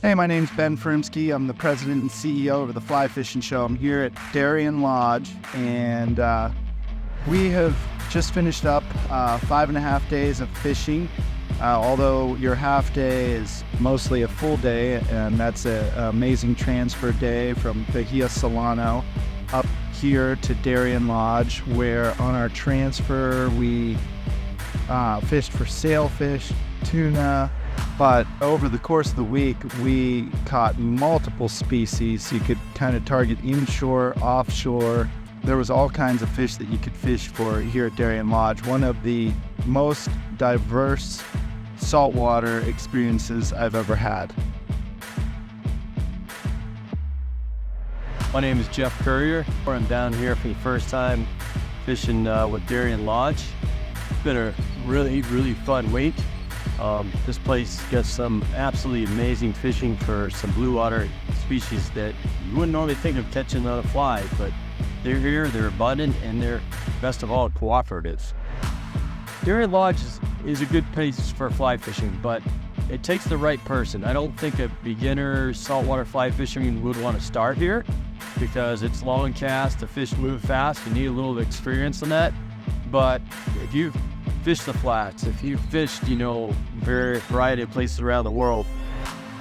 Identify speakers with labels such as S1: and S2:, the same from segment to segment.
S1: Hey, my name's Ben Furimsky. I'm the president and CEO of the Fly Fishing Show. I'm here at Darian Lodge, and we have just finished up 5.5 days of fishing. Although your half day is mostly a full day, and that's an amazing transfer day from Bahia Solano up here to Darian Lodge, where on our transfer we fished for sailfish, tuna, but over the course of the week we caught multiple species. You could kind of target inshore, offshore. There was all kinds of fish that you could fish for here at Darian Lodge. One of the most diverse saltwater experiences I've ever had.
S2: My name is Jeff Currier. I'm down here for the first time fishing with Darian Lodge. It's been a really fun week. This place gets some absolutely amazing fishing for some blue water species that you wouldn't normally think of catching on a fly, but they're here, they're abundant, and they're, best of all, cooperative. Darian Lodge is a good place for fly fishing, but it takes the right person. I don't think a beginner saltwater fly fisherman would want to start here because it's long cast, the fish move fast, you need a little experience in that. But if you've fished the flats, if you've fished, variety of places around the world,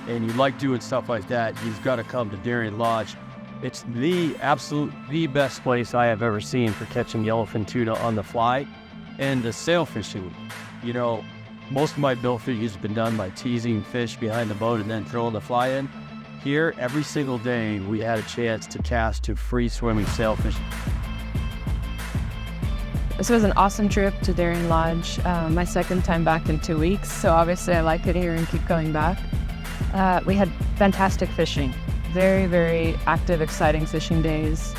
S2: and you like doing stuff like that, you've got to come to Darian Lodge. It's the best place I have ever seen for catching yellowfin tuna on the fly. And the sail fishing, most of my bill fishing has been done by teasing fish behind the boat and then throwing the fly in. Here, every single day, we had a chance to cast to free-swimming sailfish.
S3: This was an awesome trip to Darian Lodge, my second time back in 2 weeks, so obviously I like it here and keep going back. We had fantastic fishing, very active, exciting fishing days.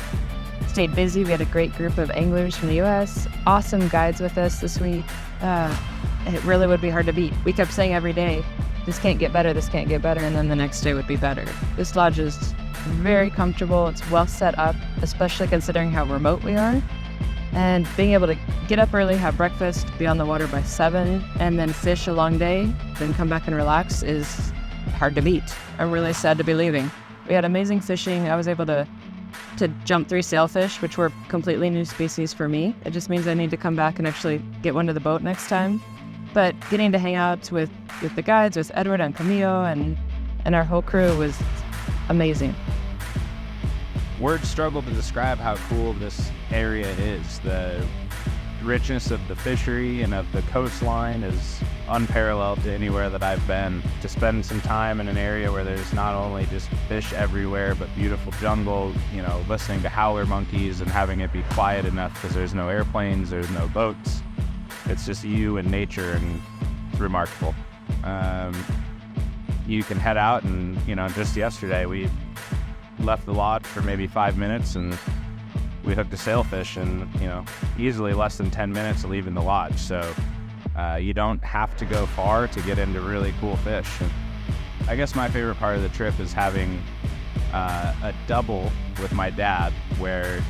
S3: Stayed busy. We had a great group of anglers from the U.S., awesome guides with us this week. It really would be hard to beat. We kept saying every day, this can't get better, and then the next day would be better. This lodge is very comfortable. It's well set up, especially considering how remote we are. And being able to get up early, have breakfast, be on the water by 7, and then fish a long day, then come back and relax is hard to beat. I'm really sad to be leaving. We had amazing fishing. I was able to jump 3 sailfish, which were completely new species for me. It just means I need to come back and actually get one to the boat next time. But getting to hang out with the guides, with Edward and Camillo and our whole crew was amazing.
S4: Words struggle to describe how cool this area is. The richness of the fishery and of the coastline is unparalleled to anywhere that I've been. To spend some time in an area where there's not only just fish everywhere, but beautiful jungle, listening to howler monkeys and having it be quiet enough because there's no airplanes, there's no boats. It's just you and nature, and it's remarkable. You can head out and, just yesterday we left the lodge for maybe 5 minutes and we hooked a sailfish in, easily less than 10 minutes of leaving the lodge. So you don't have to go far to get into really cool fish. And I guess my favorite part of the trip is having a double with my dad, where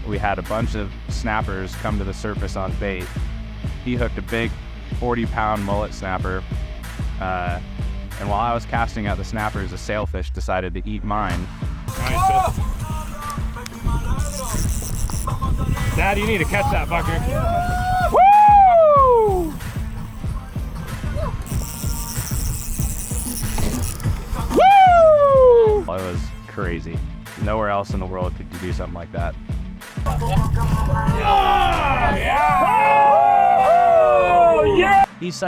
S4: we had a bunch of snappers come to the surface on bait. He hooked a big 40-pound mullet snapper, and while I was casting out the snappers, a sailfish decided to eat mine. Dad, you need to catch that fucker. Woo! Woo! It was crazy. Nowhere else in the world could you do something like that.
S2: Yeah! He's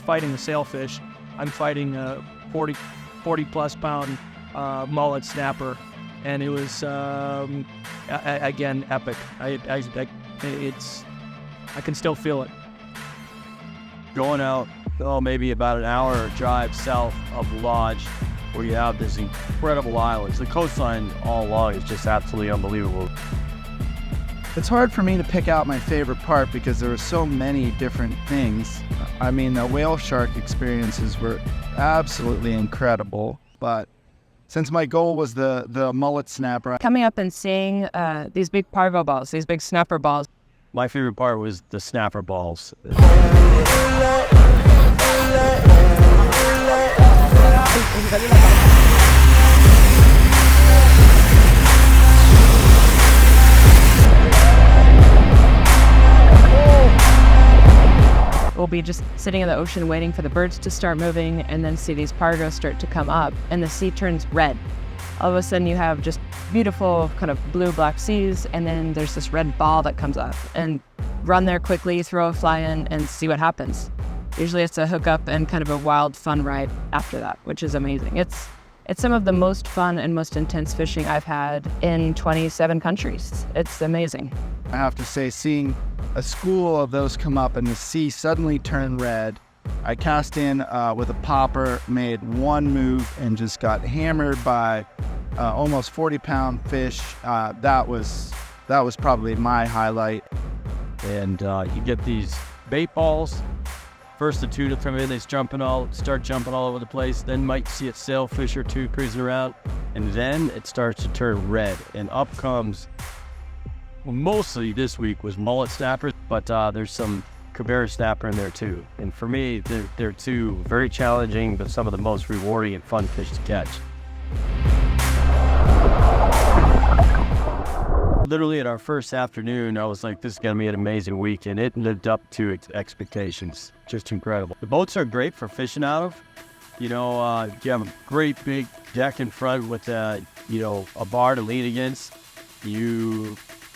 S2: fighting a sailfish. I'm fighting a 40-plus pound mullet snapper, and it was again epic. I can still feel it. Going out, maybe about an hour drive south of the lodge, where you have these incredible islands. The coastline all along is just absolutely unbelievable.
S1: It's hard for me to pick out my favorite part because there were so many different things. I mean, the whale shark experiences were absolutely incredible, but since my goal was the mullet snapper.
S3: Coming up and seeing these big parvo balls, these big snapper balls.
S2: My favorite part was the snapper balls.
S3: be just sitting in the ocean waiting for the birds to start moving, and then see these pargos start to come up and the sea turns red. All of a sudden you have just beautiful kind of blue-black seas, and then there's this red ball that comes up, and run there quickly, throw a fly in, and see what happens. Usually it's a hookup and kind of a wild, fun ride after that, which is amazing. It's some of the most fun and most intense fishing I've had in 27 countries. It's amazing.
S1: I have to say, seeing a school of those come up and the sea suddenly turn red. I cast in with a popper, made one move, and just got hammered by almost 40-pound fish. That was probably my highlight.
S2: And you get these bait balls. First the tuna come in, they start jumping all over the place. Then might see a sailfish or two cruising around, and then it starts to turn red. And up comes, well, mostly this week was mullet snapper, but there's some Currier snapper in there too. And for me, they're two very challenging, but some of the most rewarding and fun fish to catch. Literally at our first afternoon, I was like, this is going to be an amazing week, and it lived up to expectations. Just incredible. The boats are great for fishing out of. You have a great big deck in front with, a bar to lean against.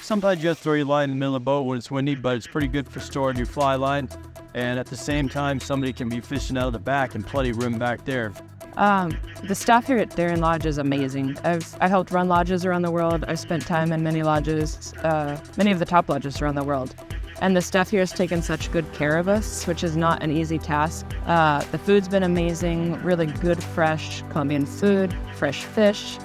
S2: Sometimes you have to throw your line in the middle of the boat when it's windy, but it's pretty good for storing your fly line. And at the same time, somebody can be fishing out of the back and plenty of room back there.
S3: The staff here at Darian Lodge is amazing. I helped run lodges around the world. I've spent time in many lodges, many of the top lodges around the world. And the staff here has taken such good care of us, which is not an easy task. The food's been amazing, really good, fresh Colombian food, fresh fish.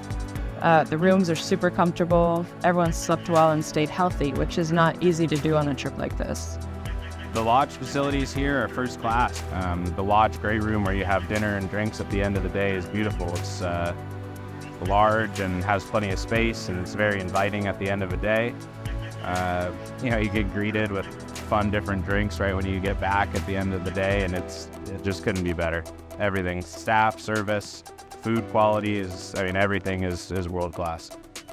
S3: The rooms are super comfortable. Everyone slept well and stayed healthy, which is not easy to do on a trip like this.
S4: The lodge facilities here are first class. The lodge great room where you have dinner and drinks at the end of the day is beautiful. It's large and has plenty of space, and it's very inviting at the end of a day. You get greeted with fun different drinks right when you get back at the end of the day, and it just couldn't be better. Everything, staff, service, food quality everything is world class.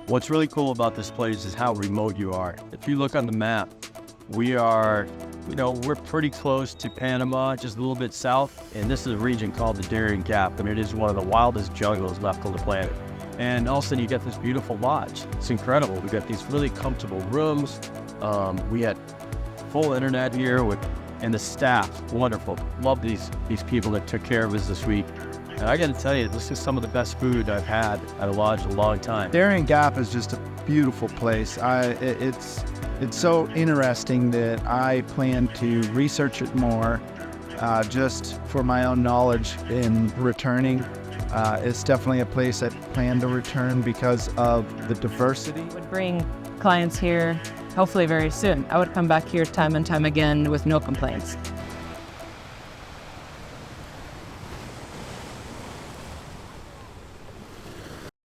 S2: What's really cool about this place is how remote you are. If you look on the map, we're pretty close to Panama, just a little bit south, and this is a region called the Darian Gap, and it is one of the wildest jungles left on the planet. And all of a sudden you get this beautiful lodge. It's incredible. We got these really comfortable rooms. We had full internet here and the staff, wonderful. Love these people that took care of us this week. And I got to tell you, this is some of the best food I've had at a lodge in a long time.
S1: Darian Gap is just a beautiful place. It's so interesting that I plan to research it more, just for my own knowledge in returning. It's definitely a place I plan to return because of the diversity.
S3: I would bring clients here hopefully very soon. I would come back here time and time again with no complaints.